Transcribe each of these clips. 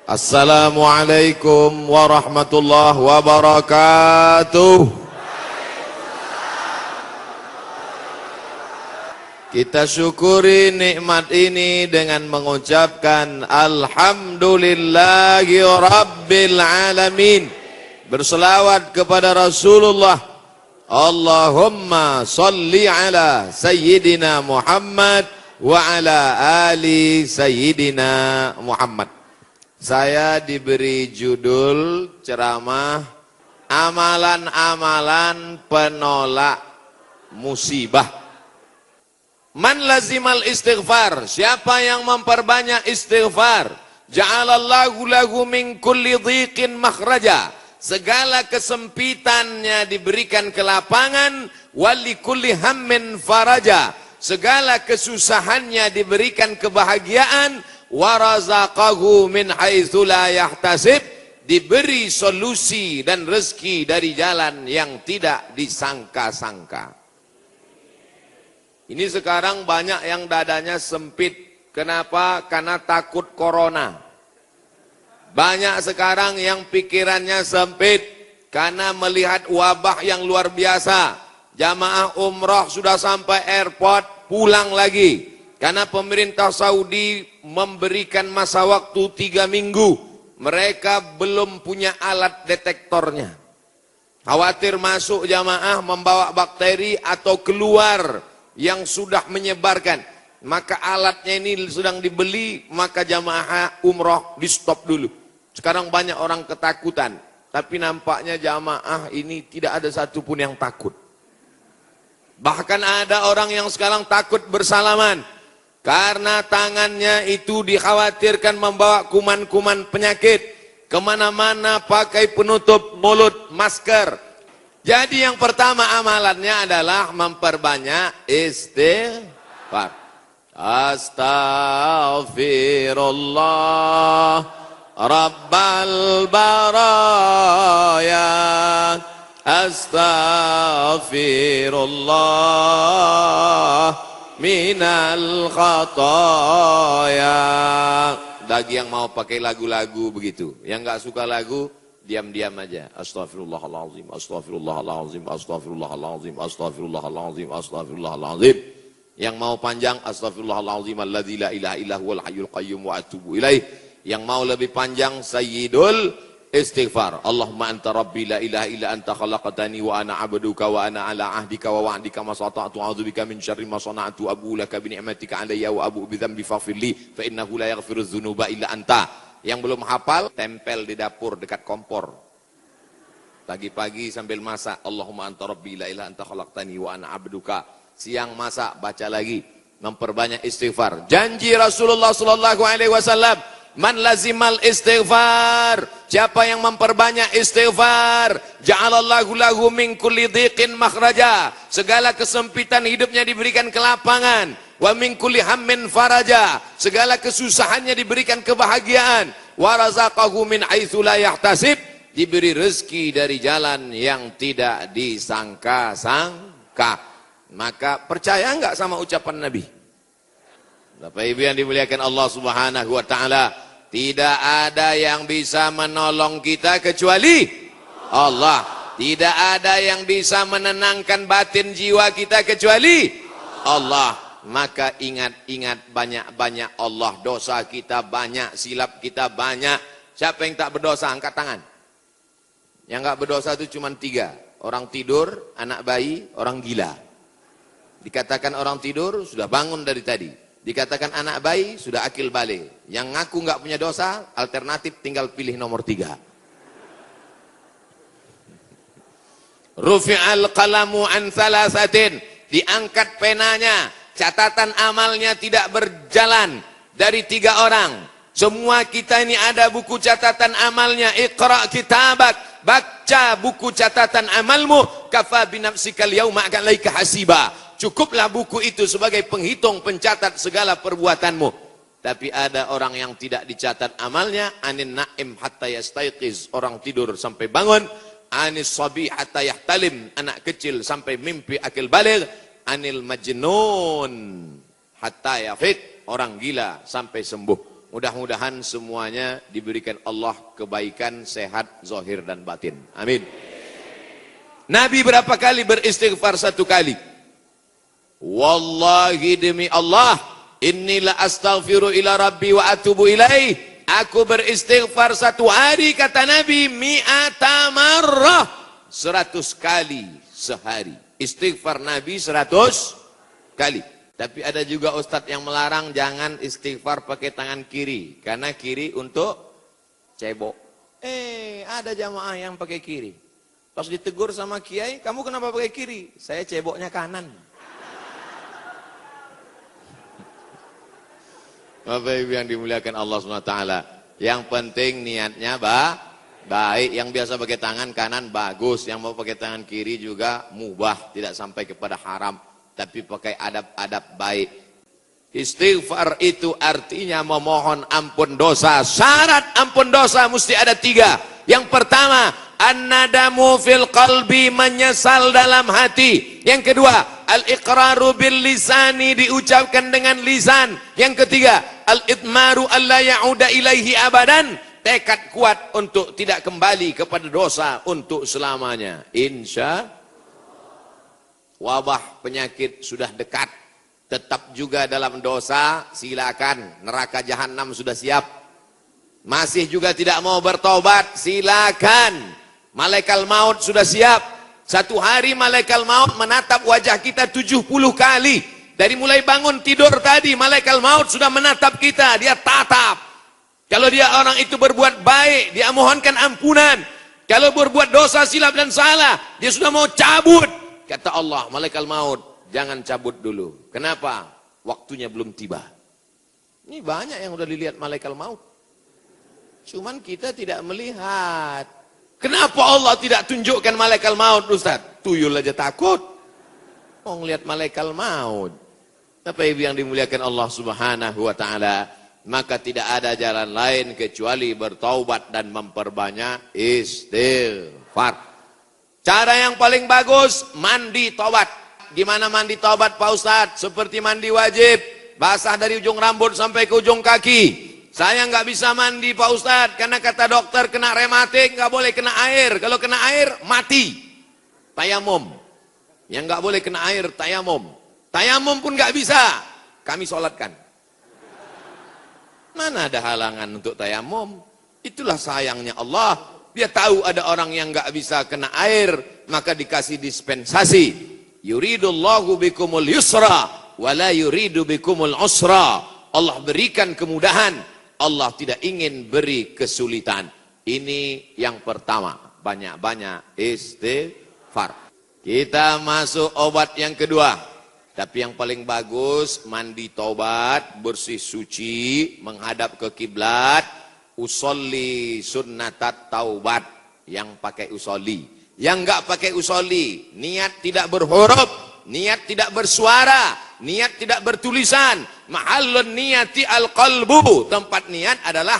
Assalamualaikum warahmatullahi wabarakatuh. Kita syukuri nikmat ini dengan mengucapkan Alhamdulillahi Rabbil Alamin. Berselawat kepada Rasulullah. Allahumma salli ala Sayyidina Muhammad wa ala ali Sayyidina Muhammad. Saya diberi judul ceramah amalan-amalan penolak musibah. Man lazimal istighfar, siapa yang memperbanyak istighfar, ja'alallahu lahu min kulli dhiqin makhraja, segala kesempitannya diberikan kelapangan, wali kulli hammin faraja, segala kesusahannya diberikan kebahagiaan, warazaqahu min haitsu la yahtasib, diberi solusi dan rezeki dari jalan yang tidak disangka-sangka. Ini sekarang banyak yang dadanya sempit. Kenapa? Karena takut corona. Banyak sekarang yang pikirannya sempit karena melihat wabah yang luar biasa. Jamaah umrah sudah sampai airport, pulang lagi. Karena pemerintah Saudi memberikan masa waktu 3 minggu. Mereka belum punya alat detektornya. Khawatir masuk jamaah membawa bakteri atau keluar yang sudah menyebarkan. Maka alatnya ini sedang dibeli, maka jamaah umrah di stop dulu. Sekarang banyak orang ketakutan. Tapi nampaknya jamaah ini tidak ada satupun yang takut. Bahkan ada orang yang sekarang takut bersalaman. Karena tangannya itu dikhawatirkan membawa kuman-kuman penyakit. Kemana-mana pakai penutup mulut, masker. Jadi yang pertama amalannya adalah memperbanyak istighfar. Astaghfirullah Rabbal baraya. Astaghfirullah minal khataya. Bagi yang mau pakai lagu-lagu begitu, yang nggak suka lagu, diam-diam aja. Astaghfirullahaladzim, astaghfirullahaladzim, astaghfirullahaladzim, astaghfirullahaladzim, astaghfirullahaladzim. Yang mau panjang, astaghfirullahaladzim alladzi la ilaha illa huwal hayyul qayyum wa atubu ilaih. Yang mau lebih panjang, sayyidul istighfar. Allahumma anta rabbi la ilaha illa anta khalaqtani wa ana abduka wa ana ala ahdika wa wa'dika ma sata'tu a'udzubika min syarri ma sana'tu abu laka bi ni'matika alayya wa abu bi dzambi faghfirli fa innahu la yaghfiru dzunuba illa anta. Yang belum hafal, tempel di dapur dekat kompor. Pagi-pagi sambil masak, Allahumma anta rabbi la ilaha anta khalaqtani wa ana abduka. Siang masak, baca lagi, memperbanyak istighfar. Janji Rasulullah sallallahu alaihi wasallam, man lazimal istighfar, siapa yang memperbanyak istighfar, ja'alallahu lahu min kulli dhiqin makhraja, segala kesempitan hidupnya diberikan kelapangan, wa min kulli hammin faraja, segala kesusahannya diberikan kebahagiaan, wa razaqahu min haitsu la yahtasib, diberi rezeki dari jalan yang tidak disangka-sangka. Maka percaya enggak sama ucapan Nabi? Bapak Ibu yang dimuliakan Allah Subhanahu wa taala, tidak ada yang bisa menolong kita kecuali Allah. Tidak ada yang bisa menenangkan batin jiwa kita kecuali Allah. Maka ingat-ingat banyak-banyak Allah. Dosa kita banyak, silap kita banyak. Siapa yang tak berdosa? Angkat tangan. Yang enggak berdosa itu cuma 3. Orang tidur, anak bayi, orang gila. Dikatakan orang tidur, sudah bangun dari tadi. Dikatakan anak bayi, sudah akil balik. Yang ngaku nggak punya dosa, alternatif tinggal pilih nomor 3. Rufi'al qalamu an thalathatin, diangkat penanya, catatan amalnya tidak berjalan dari 3 orang. Semua kita ini ada buku catatan amalnya. Iqra kitabak, baca buku catatan amalmu. Kafa binafsikal yauma alaika hasiba. Cukuplah buku itu sebagai penghitung pencatat segala perbuatanmu. Tapi ada orang yang tidak dicatat amalnya. Anin na'im hatta yastayqiz, orang tidur sampai bangun. Anis sabi hatta yahtalim, anak kecil sampai mimpi akil baligh. Anil majnun hatta yafiq, orang gila sampai sembuh. Mudah-mudahan semuanya diberikan Allah kebaikan, sehat, zahir dan batin. Amin. Nabi berapa kali beristighfar? 1 kali. Wallahi demi Allah, inilah astaghfiru ila rabbi wa atubu ilaih. Aku beristighfar 1 hari, kata Nabi, mi'ata marrah, 100 kali sehari. Istighfar Nabi 100 kali. Tapi ada juga ustadz yang melarang jangan istighfar pakai tangan kiri. Karena kiri untuk cebok. Ada jamaah yang pakai kiri. Pas ditegur sama kiai, kamu kenapa pakai kiri? Saya ceboknya kanan. Bapak Ibu yang dimuliakan Allah SWT. Yang penting niatnya baik. Yang biasa pakai tangan kanan bagus. Yang mau pakai tangan kiri juga mubah. Tidak sampai kepada haram. Tapi pakai adab-adab baik. Istighfar itu artinya memohon ampun dosa. Syarat ampun dosa mesti ada 3. Yang pertama, an-nadamu fil qalbi, menyesal dalam hati. Yang kedua, al-iqraru bil lisani, diucapkan dengan lisan. Yang ketiga, al-idmaru alla ya'uda ilaihi abadan, tekad kuat untuk tidak kembali kepada dosa untuk selamanya. Insya wabah penyakit sudah dekat, tetap juga dalam dosa, silakan. Neraka jahanam sudah siap. Masih juga tidak mau bertobat, silakan. Malaikat maut sudah siap. 1 hari malaikat maut menatap wajah kita 70 kali. Dari mulai bangun tidur tadi, malaikat maut sudah menatap kita, dia tatap. Kalau dia orang itu berbuat baik, dia mohonkan ampunan. Kalau berbuat dosa, silap dan salah, dia sudah mau cabut. Kata Allah, malaikat maut, jangan cabut dulu. Kenapa? Waktunya belum tiba. Ini banyak yang udah dilihat malaikat maut. Cuman kita tidak melihat. Kenapa Allah tidak tunjukkan malaikat maut, Ustaz? Tuyul aja takut. Mau ngelihat malaikat maut. Apa yang dimuliakan Allah Subhanahu wa taala, maka tidak ada jalan lain kecuali bertaubat dan memperbanyak istighfar. Cara yang paling bagus, mandi taubat. Gimana mandi taubat Pak Ustadz? Seperti mandi wajib, basah dari ujung rambut sampai ke ujung kaki. Saya nggak bisa mandi Pak Ustadz, karena kata dokter kena rematik, nggak boleh kena air. Kalau kena air, mati. Tayamum. Yang nggak boleh kena air, tayamum. Tayamum pun nggak bisa, kami sholatkan. Mana ada halangan untuk tayamum? Itulah sayangnya Allah. Dia tahu ada orang yang nggak bisa kena air, maka dikasih dispensasi. Yuridullahu bikumul yusra, wala yuridu bikumul usra. Allah berikan kemudahan, Allah tidak ingin beri kesulitan. Ini yang pertama, banyak-banyak istighfar. Kita masuk obat yang kedua. Tapi yang paling bagus, mandi taubat, bersih suci, menghadap ke kiblat. Usolli sunnatat taubat, yang pakai usolli. Yang enggak pakai usolli, niat tidak berhuruf, niat tidak bersuara, niat tidak bertulisan. Mahallun niyati al-qalbu, tempat niat adalah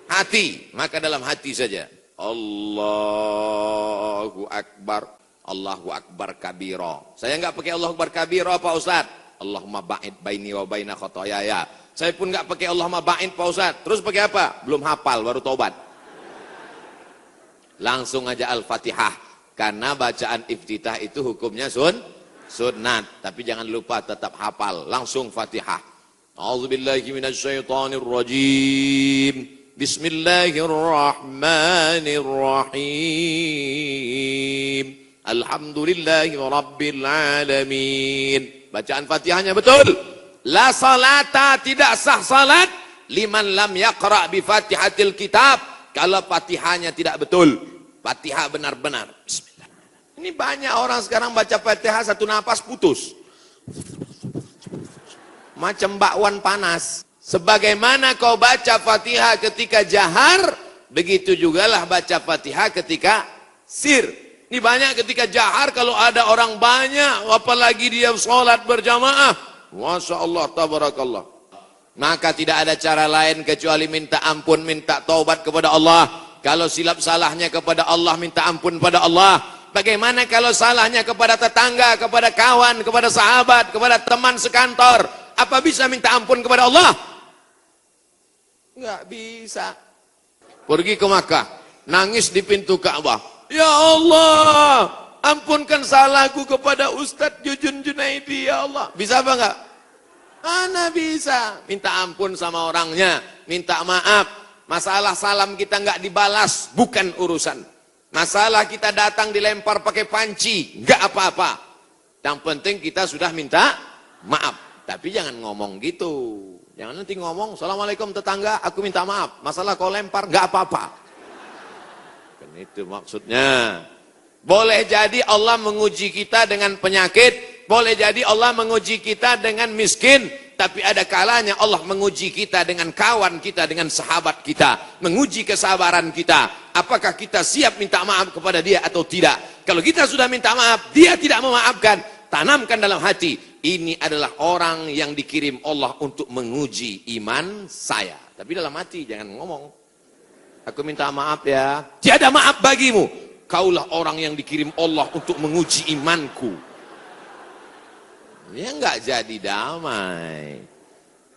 hati. Maka dalam hati saja. Allahu Akbar, Allahu Akbar kabira. Saya enggak pakai Allahu Akbar kabira Pak Ustaz. Allahumma ba'id baini wa baina khotoyaya. Saya pun nggak pakai Allahumma ba'in Pak Ustaz. Terus pakai apa? Belum hafal, baru taubat. Langsung aja Al-Fatihah. Karena bacaan iftitah itu hukumnya sunnat. Tapi jangan lupa tetap hafal. Langsung Fatihah. A'udzubillahi minasyaitonirrajim. Bismillahirrahmanirrahim. Alhamdulillahi rabbil alamin. Bacaan Fatihahnya betul. La salata, tidak sah salat liman lam yaqra bi Fatihatil kitab, kalau Fatihahnya tidak betul. Fatihah benar-benar. Bismillah. Ini banyak orang sekarang baca Fatihah 1 napas putus. Macam bakwan panas. Sebagaimana kau baca Fatihah ketika jahar, begitu jugalah baca Fatihah ketika sir. Ini banyak ketika jahar, kalau ada orang banyak, apalagi dia sholat berjamaah. Masya Allah, tabarakallah. Maka tidak ada cara lain kecuali minta ampun, minta taubat kepada Allah. Kalau silap salahnya kepada Allah, minta ampun pada Allah. Bagaimana kalau salahnya kepada tetangga, kepada kawan, kepada sahabat, kepada teman sekantor? Apa bisa minta ampun kepada Allah? Nggak bisa. Pergi ke Makkah, nangis di pintu Ka'bah. Ya Allah, ampunkan salahku kepada Ustadz Jujun Junaidi, ya Allah. Bisa apa enggak? Ana bisa. Minta ampun sama orangnya, minta maaf. Masalah salam kita enggak dibalas, bukan urusan. Masalah kita datang dilempar pakai panci, enggak apa-apa. Yang penting kita sudah minta maaf. Tapi jangan ngomong gitu. Jangan nanti ngomong, Assalamualaikum tetangga, aku minta maaf. Masalah kau lempar, enggak apa-apa. Kan itu maksudnya. Boleh jadi Allah menguji kita dengan penyakit, boleh jadi Allah menguji kita dengan miskin, tapi ada kalanya Allah menguji kita dengan kawan kita, dengan sahabat kita, menguji kesabaran kita. Apakah kita siap minta maaf kepada dia atau tidak? Kalau kita sudah minta maaf, dia tidak memaafkan, tanamkan dalam hati, ini adalah orang yang dikirim Allah untuk menguji iman saya. Tapi dalam hati jangan ngomong, aku minta maaf ya. Tiada maaf bagimu. Kaulah orang yang dikirim Allah untuk menguji imanku. Ya enggak jadi damai.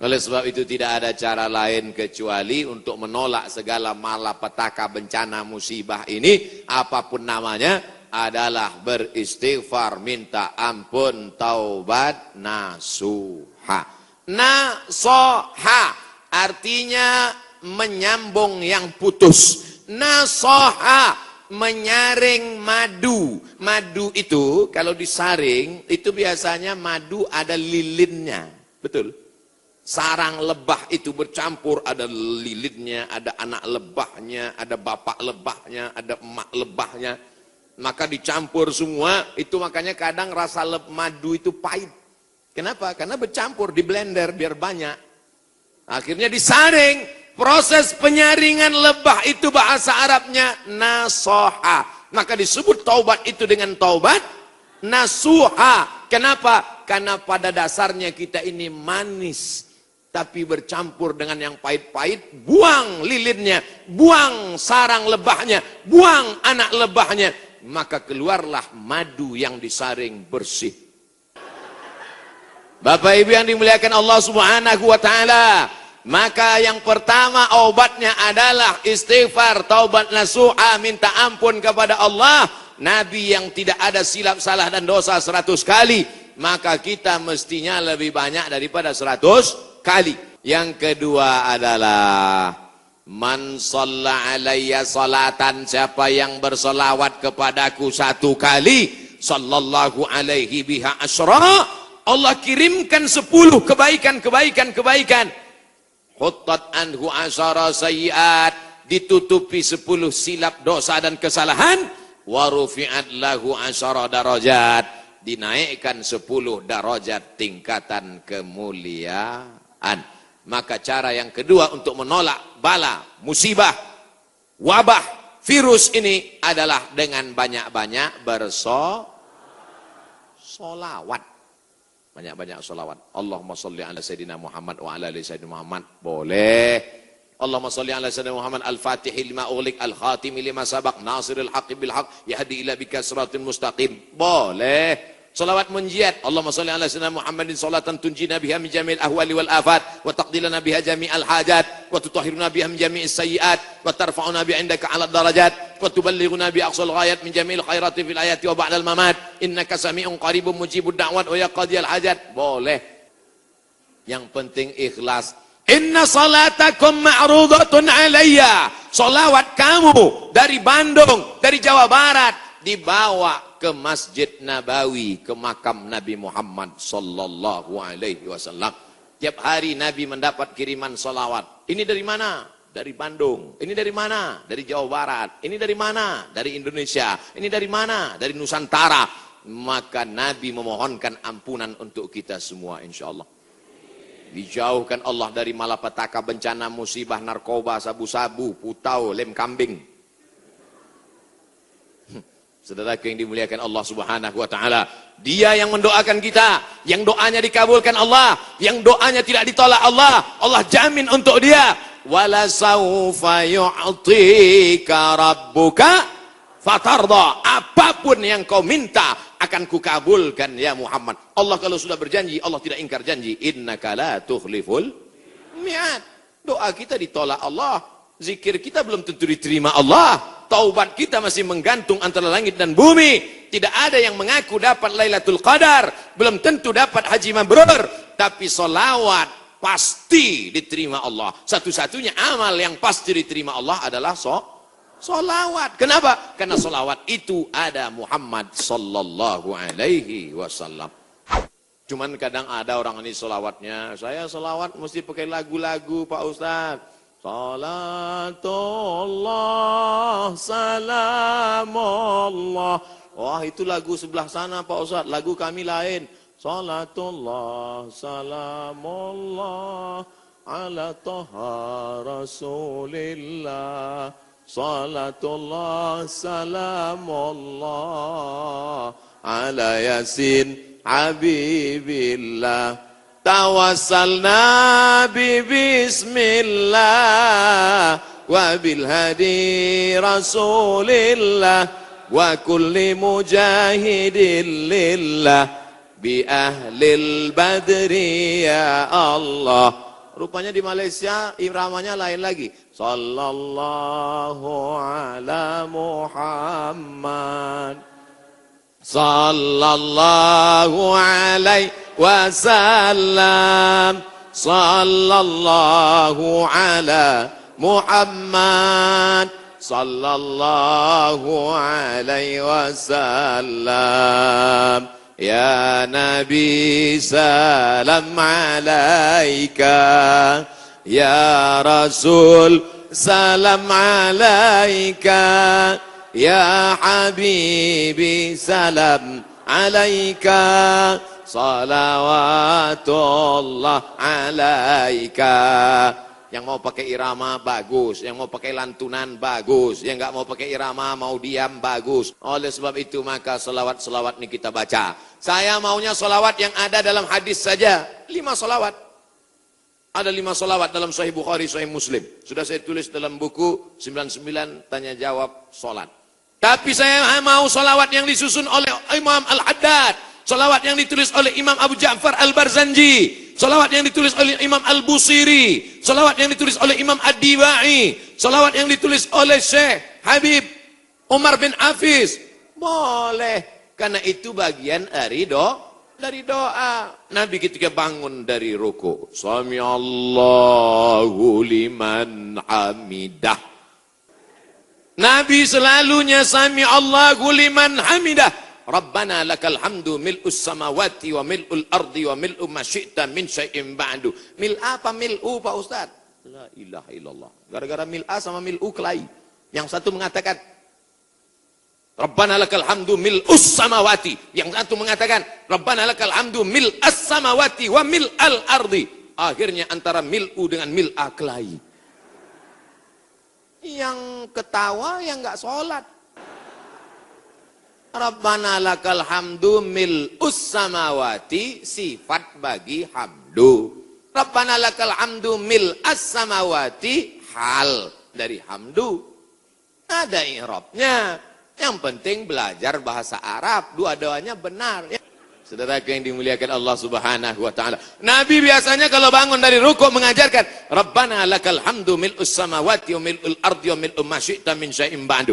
Oleh sebab itu tidak ada cara lain kecuali untuk menolak segala malapetaka, bencana, musibah ini, apapun namanya, adalah beristighfar, minta ampun, taubat, nasuha. Nasoha artinya menyambung yang putus. Nasoha menyaring madu. Madu itu kalau disaring itu biasanya madu ada lilinnya, betul? Sarang lebah itu bercampur, ada lilinnya, ada anak lebahnya, ada bapak lebahnya, ada emak lebahnya. Maka dicampur semua, itu makanya kadang rasa madu itu pahit. Kenapa? Karena bercampur, di blender biar banyak. Akhirnya disaring. Proses penyaringan lebah itu bahasa Arabnya nasoha. Maka disebut taubat itu dengan taubat nasuha. Kenapa? Karena pada dasarnya kita ini manis, tapi bercampur dengan yang pahit-pahit. Buang lilinnya, buang sarang lebahnya, buang anak lebahnya. Maka keluarlah madu yang disaring bersih. Bapak Ibu yang dimuliakan Allah Subhanahu wa taala, maka yang pertama obatnya adalah istighfar, taubat nasuha, minta ampun kepada Allah. Nabi yang tidak ada silap salah dan dosa 100 kali, maka kita mestinya lebih banyak daripada 100 kali. Yang kedua adalah man shalla alayya salatan, siapa yang bersolawat kepadaku 1 kali, sallallahu alaihi biha asyra, Allah kirimkan 10 kebaikan. Huttat anhu asyara sayyiat, ditutupi 10 silap dosa dan kesalahan. Wa rufi'at lahu asyara darajat, dinaikkan 10 darajat tingkatan kemuliaan. Maka cara yang kedua untuk menolak bala, musibah, wabah, virus ini adalah dengan banyak-banyak bersolawat. Banyak-banyak solawat. Allahumma salli ala Sayyidina Muhammad wa ala ali Sayyidina Muhammad. Boleh. Allahumma salli ala Sayyidina Muhammad al-Fatihi lima ughliq al-Khatimi lima sabaq nasiril haqqi bil haqq yahdi ila bika siratal mustaqim. Boleh. Salawat munjiat. Allahumma salli ala Sayyidina Muhammadin salatan tunjina biha min jami'il ahwali wal afat wa taqdilana biha jami'al hajat wa tutahhiruna biha min jami'is sayyiat wa tarfa'una bi 'indaka 'ala darajat wa tuballighuna bi aqsal ghayat min jami'il khairati fil ayati wa ba'dal mamat innaka sami'un qaribun mujibud da'wat wa ya qadiyal hajat. Boleh. Yang penting ikhlas. Inna salatakum ma'rudatun alayya. Salawat kamu dari Bandung, dari Jawa Barat dibawa ke Masjid Nabawi, ke makam Nabi Muhammad sallallahu alaihi wasallam. Tiap hari Nabi mendapat kiriman salawat. Ini dari mana? Dari Bandung. Ini dari mana? Dari Jawa Barat. Ini dari mana? Dari Indonesia. Ini dari mana? Dari Nusantara. Maka Nabi memohonkan ampunan untuk kita semua insyaallah. Dijauhkan Allah dari malapetaka, bencana, musibah, narkoba, sabu-sabu, putau, lem kambing. Saudaraku yang dimuliakan Allah Subhanahu wa taala, Dia yang mendoakan kita, yang doanya dikabulkan Allah, yang doanya tidak ditolak Allah, Allah jamin untuk dia. Wala saufa yu'tika rabbuka fatarda. Apapun yang kau minta akan kukabulkan ya Muhammad. Allah kalau sudah berjanji, Allah tidak ingkar janji. Innaka la tukhliful mi'ad. Doa kita ditolak Allah. Zikir kita belum tentu diterima Allah. Taubat kita masih menggantung antara langit dan bumi. Tidak ada yang mengaku dapat Lailatul Qadar. Belum tentu dapat haji mabrur. Tapi solawat pasti diterima Allah. Satu-satunya amal yang pasti diterima Allah adalah solawat. Kenapa? Karena solawat itu ada Muhammad sallallahu alaihi wasallam. Cuman kadang ada orang ini solawatnya, saya solawat mesti pakai lagu-lagu Pak Ustadz. Salatullah, salamullah. Wah itu lagu sebelah sana Pak Ustadz, lagu kami lain. Salatullah, salamullah, ala toha rasulillah. Salatullah, salamullah, ala yasin habibillah. Tawassalna bismillah wa bil hadi rasulillah wa kulli mujahidin lillah bi ahlil badri ya Allah. Rupanya di Malaysia iramanya lain lagi. Sallallahu ala Muhammad sallallahu alaihi wasallam, sallallahu ala Muhammad sallallahu alaihi wasallam. Ya Nabi salam alaika, ya Rasul salam alaika, ya Habibi salam alaika, salawatullah alaika. Yang mau pakai irama bagus, yang mau pakai lantunan bagus, yang nggak mau pakai irama mau diam bagus. Oleh sebab itu maka selawat-selawat ini kita baca. Saya maunya selawat yang ada dalam hadis saja, 5 selawat. Ada 5 selawat dalam Sahih Bukhari, Sahih Muslim. Sudah saya tulis dalam buku 99 tanya jawab solat. Tapi saya mau selawat yang disusun oleh Imam Al-Haddad, selawat yang ditulis oleh Imam Abu Ja'far Al-Barzanji, selawat yang ditulis oleh Imam Al-Busiri, selawat yang ditulis oleh Imam Ad-Dibai, selawat yang ditulis oleh Syekh Habib Umar bin Hafiz. Boleh, karena itu bagian dari doa. Nabi ketika bangun dari ruku, Sami Allahu liman hamidah. Nabi selalunya Sami Allahu liman hamidah. Rabbana lakal hamdu mil'us samawati wa mil'ul ardi wa mil'u ma syi'ta min syai'in ba'du. Mil apa mil'u Pak Ustaz? La ilaha illallah. Gara-gara mil'a sama mil'u kelahi. Yang satu mengatakan Rabbana lakal hamdu mil'us samawati. Yang satu mengatakan Rabbana lakal hamdu mil'as samawati wa mil'al ardi. Akhirnya antara mil'u dengan mil'a kelahi. Yang ketawa yang enggak sholat. Rabbana lakal hamdu mil'us samawati, sifat bagi hamdu. Rabbana lakal hamdu mil'as samawati, hal dari hamdu. Ada i'rabnya. Yang penting belajar bahasa Arab. Dua-duanya benar. Saudara yang dimuliakan Allah Subhanahu wa taala. Nabi biasanya kalau bangun dari rukuk mengajarkan Rabbana lakal hamdu mil'us samawati wa mil'ul ardi wa mil'u ma syi'ta min syai'in ba'du.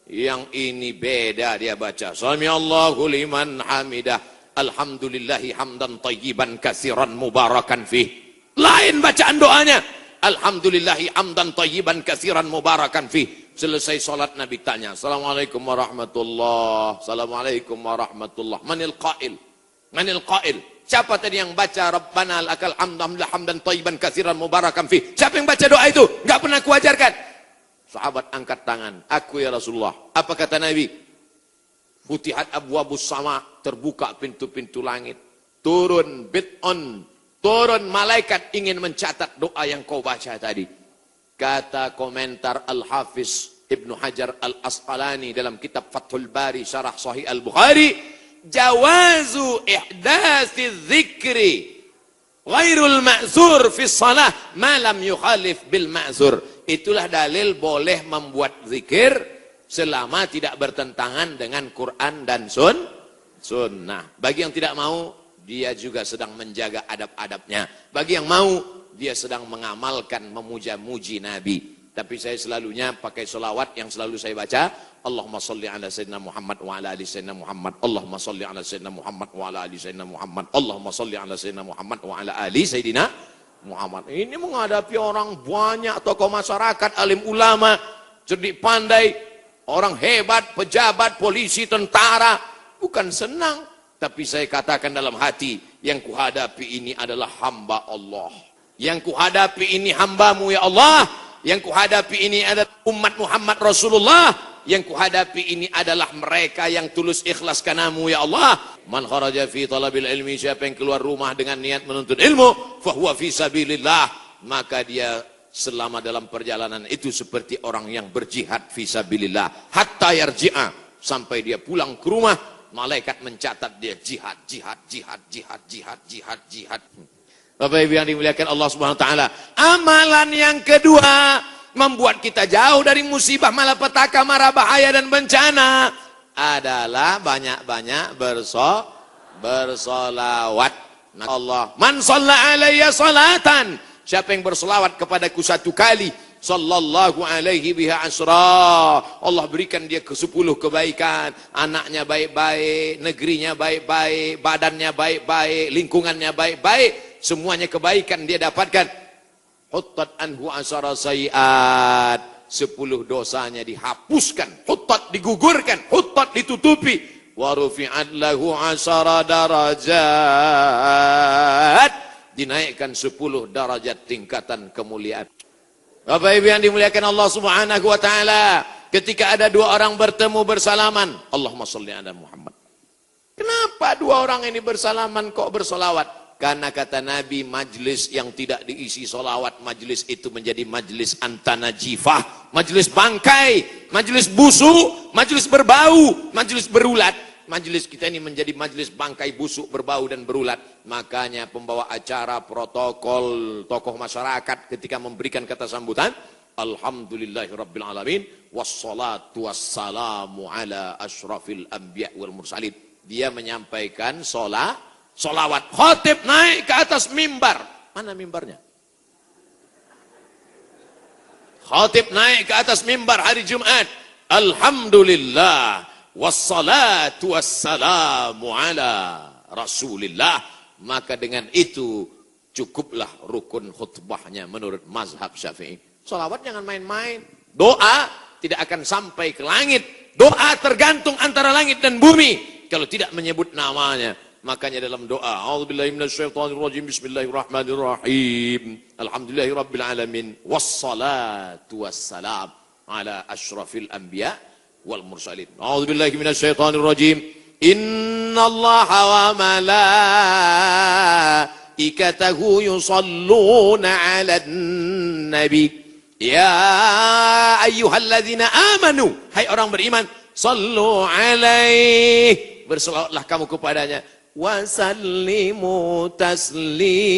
Yang ini beda dia baca. Sami Allahu liman hamidah. Alhamdulillahi hamdan tayyiban katsiran mubarakan fih. Lain bacaan doanya. Alhamdulillahi hamdan tayyiban katsiran mubarakan fih. Selesai salat Nabi tanya, Assalamualaikum warahmatullah. Assalamualaikum warahmatullah. Manil qail? Manil qail? Siapa tadi yang baca Rabbana lakal hamdan tayyiban katsiran mubarakan fih? Siapa yang baca doa itu? Enggak pernah kuajarkan. Sahabat angkat tangan, aku ya Rasulullah. Apa kata Nabi? Futihat abwabus sama, terbuka pintu-pintu langit. Turun bid'un, turun malaikat ingin mencatat doa yang kau baca tadi. Kata komentar Al-Hafiz Ibnu Hajar Al-Asqalani dalam kitab Fathul Bari Syarah Sahih Al-Bukhari, jawazu ihdasi dzikri ghairul ma'zur fi shalah ma lam yukhalif bil ma'zur. Itulah dalil boleh membuat zikir selama tidak bertentangan dengan Quran dan sunnah. Bagi yang tidak mau, dia juga sedang menjaga adab-adabnya. Bagi yang mau, dia sedang mengamalkan memuja-muji Nabi. Tapi saya selalunya pakai selawat yang selalu saya baca. Allahumma salli ala sayyidina Muhammad wa ala ali sayyidina Muhammad. Allahumma salli ala sayyidina Muhammad wa ala ali sayyidina Muhammad. Allahumma salli ala sayyidina Muhammad wa ala ali sayyidina Muhammad. Ini menghadapi orang banyak, tokoh masyarakat, alim ulama, cerdik pandai, orang hebat, pejabat, polisi, tentara. Bukan senang. Tapi saya katakan dalam hati, yang kuhadapi ini adalah hamba Allah. Yang kuhadapi ini hambamu ya Allah. Yang kuhadapi ini adalah umat Muhammad Rasulullah. Yang kuhadapi ini adalah mereka yang tulus ikhlas kanamu ya Allah. Man kharaja fi talabil ilmi, siapa yang keluar rumah dengan niat menuntut ilmu, fahuwa fi sabilillah, maka dia selama dalam perjalanan itu seperti orang yang berjihad fi sabilillah. Hatta yarji'a, sampai dia pulang ke rumah, malaikat mencatat dia jihad. Bapak Ibu yang dimuliakan Allah Subhanahu wa taala. Amalan yang kedua membuat kita jauh dari musibah, malapetaka, mara bahaya dan bencana adalah banyak-banyak bersolawat. Allah, man shalla alayya salatan, siapa yang bersolawat kepadaku satu kali, sallallahu alaihi biha asra, Allah berikan dia ke 10 kebaikan, anaknya baik-baik, negerinya baik-baik, badannya baik-baik, lingkungannya baik-baik, semuanya kebaikan dia dapatkan. Huttat anhu asara sayiat, 10 dosanya dihapuskan, huttat digugurkan, huttat ditutupi, wa rufi'at lahu asara darajat, dinaikkan 10 derajat tingkatan kemuliaan. Bapak Ibu yang dimuliakan Allah Subhanahu wa taala, ketika ada dua orang bertemu bersalaman, Allahumma sholli ala Muhammad. Kenapa dua orang ini bersalaman kok bersolawat? Karena kata Nabi, majlis yang tidak diisi solawat, majlis itu menjadi majlis antanajifah, majlis bangkai, majlis busuk, majlis berbau, majlis berulat. Majlis kita ini menjadi majlis bangkai, busuk, berbau dan berulat. Makanya pembawa acara, protokol, tokoh masyarakat ketika memberikan kata sambutan, alhamdulillahirabbil alamin wassalatu wassalamu ala asyrafil anbiya wal mursalin. Dia menyampaikan solawat. Khatib naik ke atas mimbar. Mana mimbarnya? Khatib naik ke atas mimbar hari Jumat. Alhamdulillah wassalatu wassalamu ala rasulillah. Maka dengan itu cukuplah rukun khutbahnya menurut mazhab Syafi'i. Salawat jangan main-main. Doa tidak akan sampai ke langit. Doa tergantung antara langit dan bumi kalau tidak menyebut namanya. Makanya dalam doa, a'udzubillahi minasyaitonirrajim, bismillahirrahmanirrahim, alhamdulillahirabbil alamin, wassalatu wassalam ala asyrafil anbiya wal mursalin. A'udzubillahi minasyaitonirrajim. Innallaha wa malaikatahu yusalluna 'alan nabi. Ya ayyuhalladzina amanu, hai orang beriman, sallu alaihi, berselawatlah kamu kepadanya, wasallimu taslima.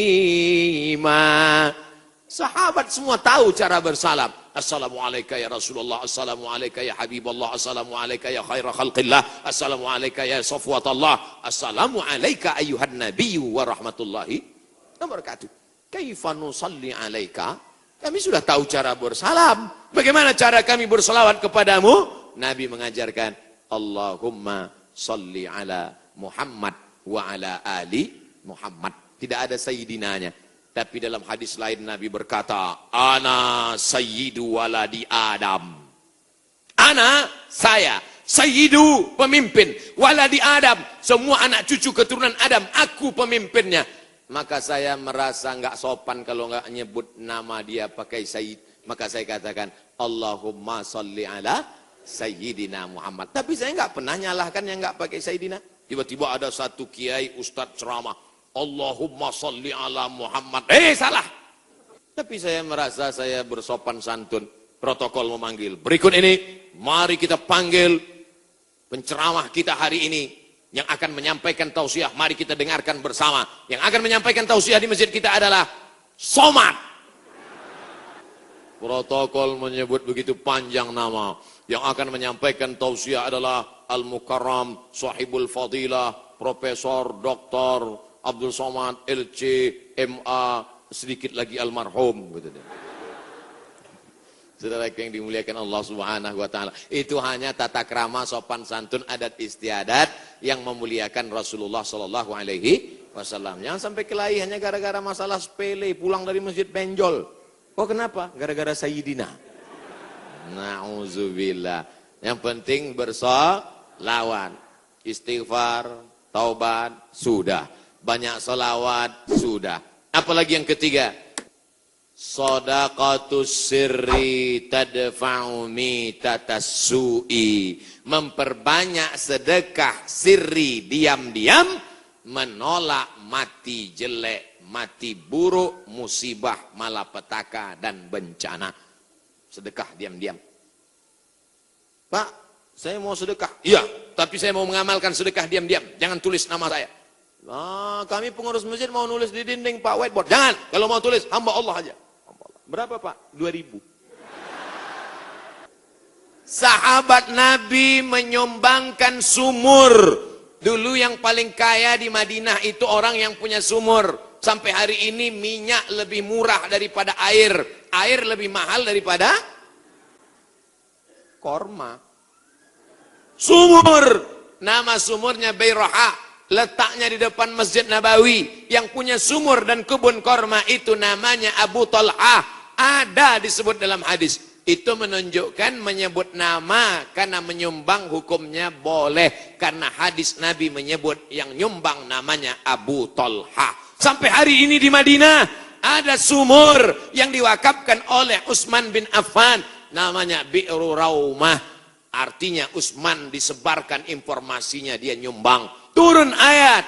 Sahabat semua tahu cara bersalam. Assalamualaikum ya Rasulullah, assalamualaikum ya Habibullah, assalamualaikum ya khaira khalqillah, assalamualaikum ya safwatallah, assalamualaikum ayuhan nabiyyu wa rahmatullahi wa barakatuh. Kaifa nusalli alaika? Kami sudah tahu cara bersalam. Bagaimana cara kami bersalawat kepadamu? Nabi mengajarkan, Allahumma salli ala Muhammad wa ala ali Muhammad. Tidak ada sayyidinanya. Tapi dalam hadis lain Nabi berkata, ana sayyidu waladi Adam. Ana, saya, sayyidu, pemimpin, waladi Adam, semua anak cucu keturunan Adam, aku pemimpinnya. Maka saya merasa enggak sopan kalau enggak nyebut nama dia pakai sayyid. Maka saya katakan, Allahumma salli ala Sayyidina Muhammad. Tapi saya enggak pernah nyalahkan yang enggak pakai Sayyidina. Tiba-tiba ada satu kiai ustadz ceramah, Allahumma salli ala Muhammad. Salah. Tapi saya merasa saya bersopan santun. Protokol memanggil. Berikut ini, mari kita panggil penceramah kita hari ini yang akan menyampaikan tausiah. Mari kita dengarkan bersama. Yang akan menyampaikan tausiah di masjid kita adalah Somad. Protokol menyebut begitu panjang nama. Yang akan menyampaikan tausiah adalah Al-Mukarram, Sahibul Fadilah, Profesor Dr. Abdul Somad, LC, MA, sedikit lagi almarhum gitu deh. Saudara yang dimuliakan Allah Subhanahu wa taala, itu hanya tata krama sopan santun adat istiadat yang memuliakan Rasulullah sallallahu alaihi wasallam. Jangan sampai kelahi hanya gara-gara masalah sepele, pulang dari masjid benjol. Oh kenapa? Gara-gara Sayyidina. Nauzubillah. Yang penting bersolawat, istighfar, taubat, sudah. Banyak solawat, sudah. Apalagi yang ketiga? Shadaqatus sirri tadfa'u mitatas su'i. Memperbanyak sedekah sirri diam-diam, menolak mati jelek, mati buruk, musibah, malapetaka dan bencana. Sedekah diam-diam. Pak, saya mau sedekah. Iya, tapi saya mau mengamalkan sedekah diam-diam. Jangan tulis nama saya. Nah, kami pengurus masjid mau nulis di dinding Pak whiteboard. Jangan, kalau mau tulis hamba Allah aja. Berapa Pak? 2.000. Sahabat Nabi menyumbangkan sumur. Dulu yang paling kaya di Madinah itu orang yang punya sumur. Sampai hari ini minyak lebih murah daripada air. Air lebih mahal daripada korma. Sumur. Nama sumurnya Bayraha. Letaknya di depan Masjid Nabawi. Yang punya sumur dan kebun korma itu namanya Abu Talhah. Ada disebut dalam hadis. Itu menunjukkan menyebut nama karena menyumbang hukumnya boleh. Karena hadis Nabi menyebut yang nyumbang namanya Abu Talhah. Sampai hari ini di Madinah ada sumur yang diwakafkan oleh Utsman bin Affan. Namanya Bi'ru Raumah. Artinya Utsman disebarkan informasinya, dia nyumbang. Turun ayat.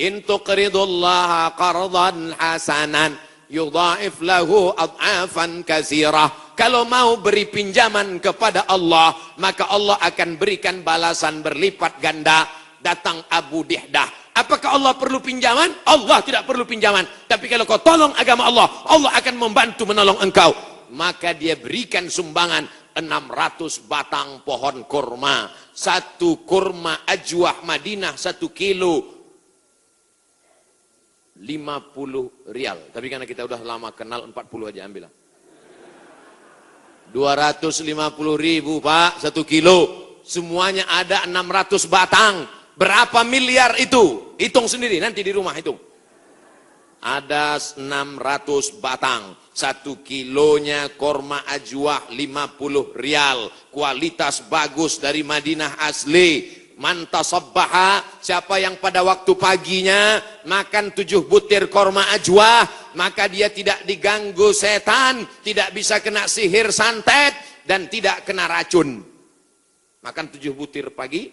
In tuqridullaha qardan hasanan yudha'if lahu ad'afan katsirah. Kalau mau beri pinjaman kepada Allah, maka Allah akan berikan balasan berlipat ganda. Datang Abu Dihdah. Apakah Allah perlu pinjaman? Allah tidak perlu pinjaman. Tapi kalau kau tolong agama Allah, Allah akan membantu menolong engkau. Maka dia berikan sumbangan 600 batang pohon kurma. Satu kurma ajwah Madinah 1 kilo 50 rial. Tapi karena kita udah lama kenal 40 aja ambil lah. 250.000 Pak 1 kilo. Semuanya ada 600 batang. Berapa miliar itu? Hitung sendiri nanti di rumah hitung. Ada 600 batang. 1 kilonya korma ajwah 50 rial. Kualitas bagus dari Madinah asli. Man tasabbaha, siapa yang pada waktu paginya makan 7 butir korma ajwah, maka dia tidak diganggu setan, tidak bisa kena sihir santet, dan tidak kena racun. Makan 7 butir pagi,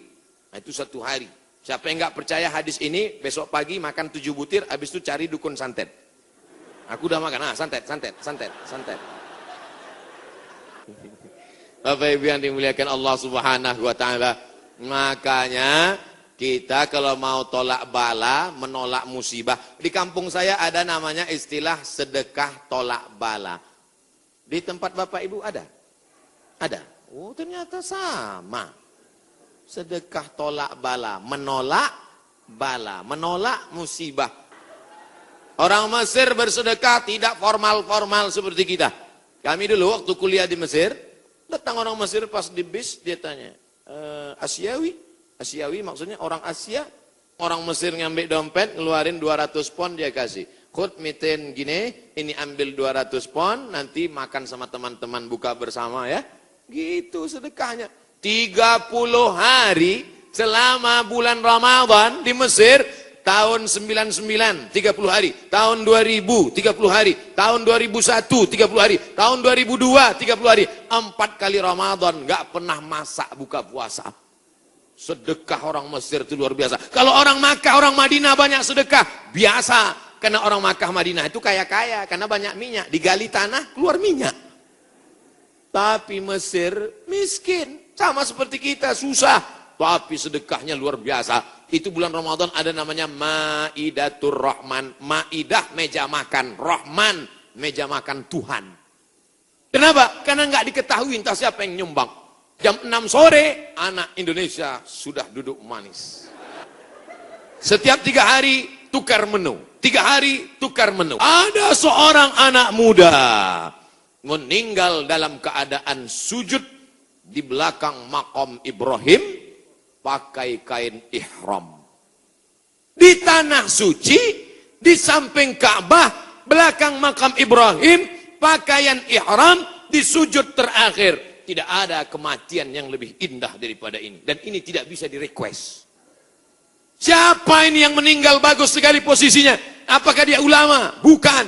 itu 1 hari. Siapa yang nggak percaya hadis ini, besok pagi makan 7 butir, habis itu cari dukun santet. Aku udah makan, santet. Bapak Ibu yang dimuliakan Allah Subhanahu wa taala. Makanya kita kalau mau tolak bala, menolak musibah. Di kampung saya ada namanya istilah sedekah tolak bala. Di tempat Bapak Ibu ada? Ada. Oh ternyata sama. Sedekah tolak bala, menolak bala, menolak musibah. Orang Mesir bersedekah tidak formal-formal seperti kita. Kami dulu waktu kuliah di Mesir, datang orang Mesir pas di bis, dia tanya, Asyawi maksudnya orang Asia. Orang Mesir ngambil dompet, ngeluarin 200 pon dia kasih. Khud mitin gini, ini ambil 200 pon, nanti makan sama teman-teman buka bersama ya. Gitu sedekahnya. 30 hari selama bulan Ramadan di Mesir, tahun 99 30 hari, tahun 2000 30 hari, tahun 2001 30 hari, tahun 2002 30 hari, 4 kali Ramadan nggak pernah masak buka puasa. Sedekah orang Mesir itu luar biasa. Kalau orang Makkah, orang Madinah banyak sedekah biasa, karena orang Makkah Madinah itu kaya-kaya karena banyak minyak, digali tanah keluar minyak. Tapi Mesir miskin, sama seperti kita susah, tapi sedekahnya luar biasa. Itu bulan Ramadan ada namanya Maidatur Rahman. Maidah meja makan, Rahman meja makan Tuhan. Kenapa? Karena nggak diketahui entah siapa yang nyumbang. Jam 6 sore anak Indonesia sudah duduk manis. Setiap 3 hari tukar menu. 3 hari tukar menu. Ada seorang anak muda meninggal dalam keadaan sujud di belakang makam Ibrahim pakai kain ihram. Di tanah suci, di samping Ka'bah, belakang makam Ibrahim, pakaian ihram di sujud terakhir. Tidak ada kematian yang lebih indah daripada ini. Dan ini tidak bisa di-request. Siapa ini yang meninggal bagus sekali posisinya? Apakah dia ulama? Bukan.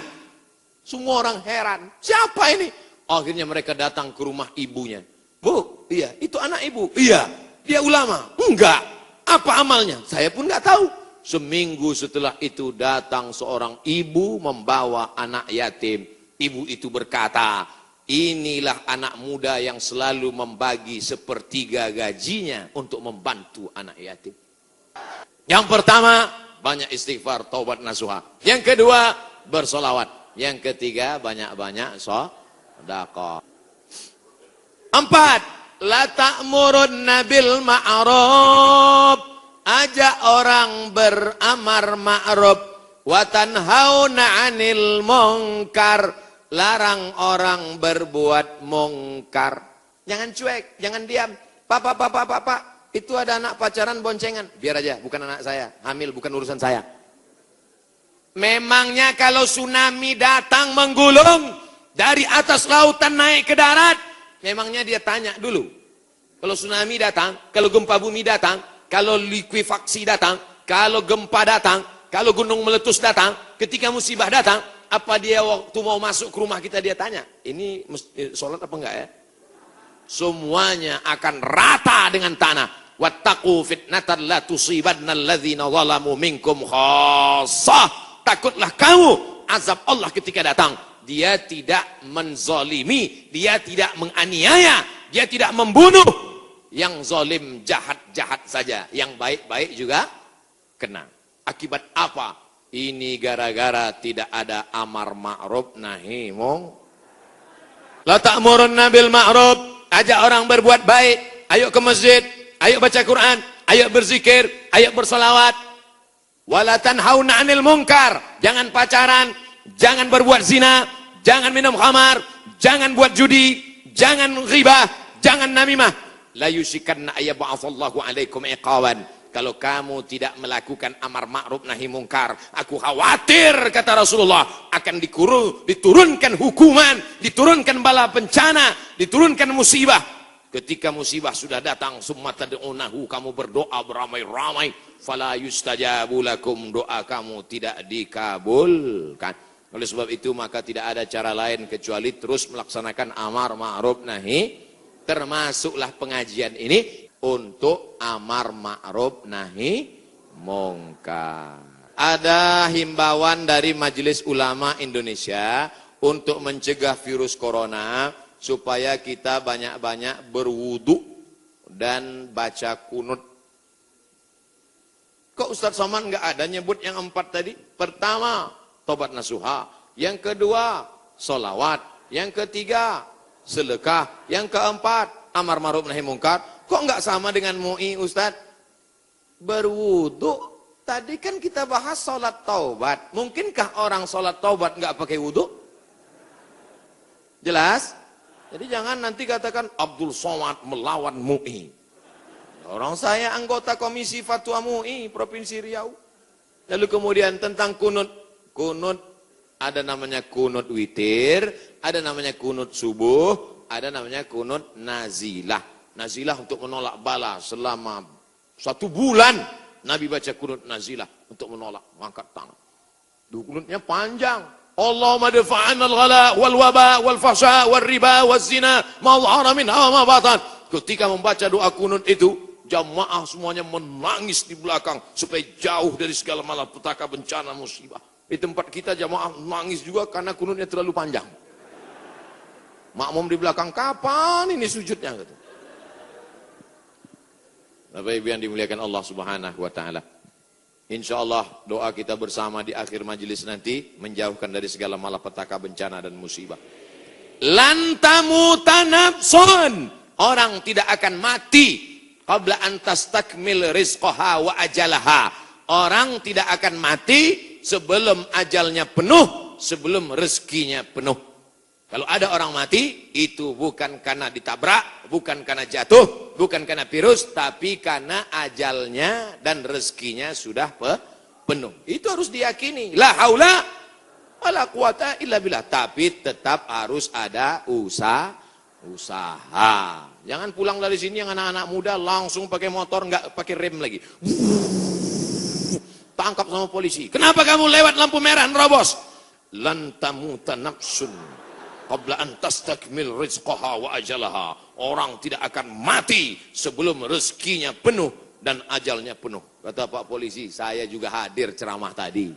Semua orang heran. Siapa ini? Akhirnya mereka datang ke rumah ibunya. Bu, iya, itu anak ibu. Iya, dia ulama. Enggak. Apa amalnya? Saya pun enggak tahu. Seminggu setelah itu datang seorang ibu membawa anak yatim. Ibu itu berkata, inilah anak muda yang selalu membagi 1/3 gajinya untuk membantu anak yatim. Yang pertama, banyak istighfar, taubat nasuha. Yang kedua, bersolawat. Yang ketiga, banyak-banyak sedekah. 4, la ta'murunna bil ma'ruf. Ajak orang beramar ma'ruf. Wa tanhauna 'anil munkar. Larang orang berbuat mungkar. Jangan cuek, jangan diam. Pak, itu ada anak pacaran boncengan. Biar aja, bukan anak saya. Hamil bukan urusan saya. Memangnya kalau tsunami datang menggulung dari atas lautan naik ke darat, memangnya dia tanya dulu. Kalau tsunami datang, kalau gempa bumi datang, kalau likuifaksi datang, kalau gempa datang, kalau gunung meletus datang, ketika musibah datang, apa dia waktu mau masuk ke rumah kita dia tanya, ini sholat apa enggak ya? Semuanya akan rata dengan tanah. Wattaqu fitnatan la tusibanna alladzina zalamu minkum khassah. Takutlah kamu azab Allah ketika datang. Dia tidak menzalimi, dia tidak menganiaya, dia tidak membunuh. Yang zalim jahat-jahat saja, yang baik-baik juga kena. Akibat apa? Ini gara-gara tidak ada amar ma'ruf nahi munkar. La ta'murunna bil ma'ruf. Ajak orang berbuat baik. Ayo ke masjid, ayo baca Quran, ayo berzikir, ayo bersolawat. Wala tanhauna 'anil munkar. Jangan pacaran, jangan berbuat zina, jangan minum khamar, jangan buat judi, jangan ghibah, jangan namimah. La yusikanna ayyab'atsallahu 'alaikum iqawan. Kalau kamu tidak melakukan amar ma'ruf nahi munkar, aku khawatir, kata Rasulullah, akan diturunkan hukuman, diturunkan bala bencana, diturunkan musibah. Ketika musibah sudah datang, summa tad'unahu, kamu berdoa beramai-ramai, fala yustajabu lakum, doa kamu tidak dikabulkan. Oleh sebab itu maka tidak ada cara lain kecuali terus melaksanakan amar ma'ruf nahi, termasuklah pengajian ini untuk amar ma'ruf nahi munkar. Ada himbauan dari Majelis Ulama Indonesia untuk mencegah virus corona supaya kita banyak-banyak berwudu dan baca kunut. Kok Ustaz Somad nggak ada nyebut yang 4 tadi? Pertama, tobat nasuha. Yang kedua, solawat. Yang ketiga, sedekah. Yang keempat, amar ma'ruf nahi munkar. Kok nggak sama dengan MUI, Ustaz? Berwudu. Tadi kan kita bahas sholat taubat. Mungkinkah orang sholat taubat nggak pakai wudu? Jelas? Jadi jangan nanti katakan Abdul Somad melawan MUI. Orang saya anggota komisi fatwa MUI Provinsi Riau. Lalu kemudian tentang kunut. Kunut ada namanya kunut witir, ada namanya kunut subuh, ada namanya kunut nazilah. Nazilah untuk menolak bala selama 1 bulan. Nabi baca kunut nazilah untuk menolak, mengangkat tangan. Kunutnya panjang. Allahumma dafa'an al-ghala wal waba wal fahsya wal riba wal zina ma dhahara minha wa ma batan. Ketika membaca doa kunut itu, jamaah semuanya menangis di belakang supaya jauh dari segala malapetaka, bencana, musibah. Di tempat kita jamaah menangis juga karena kunutnya terlalu panjang. Makmum di belakang, kapan ini sujudnya gitu. Bapak Ibu yang dimuliakan Allah Subhanahu wa taala. Insyaallah doa kita bersama di akhir majelis nanti menjauhkan dari segala malapetaka, bencana dan musibah. Lan tamuta nafsun, orang tidak akan mati qabla an tastakmil rizqaha wa ajalaha. Orang tidak akan mati sebelum ajalnya penuh, sebelum rezekinya penuh. Kalau ada orang mati, itu bukan karena ditabrak, bukan karena jatuh, bukan karena virus, tapi karena ajalnya dan rezekinya sudah penuh. Itu harus diyakini. La haula wala quwata illa billah. Tapi tetap harus ada usaha. Jangan pulang dari sini yang anak-anak muda langsung pakai motor, nggak pakai rem lagi. Tangkap sama polisi. Kenapa kamu lewat lampu merah, nerobos? Lan tamuta nafsun qabla an tastakmil rizqaha wa ajalaha. Orang tidak akan mati sebelum rezekinya penuh dan ajalnya penuh. Kata Pak Polisi, saya juga hadir ceramah tadi.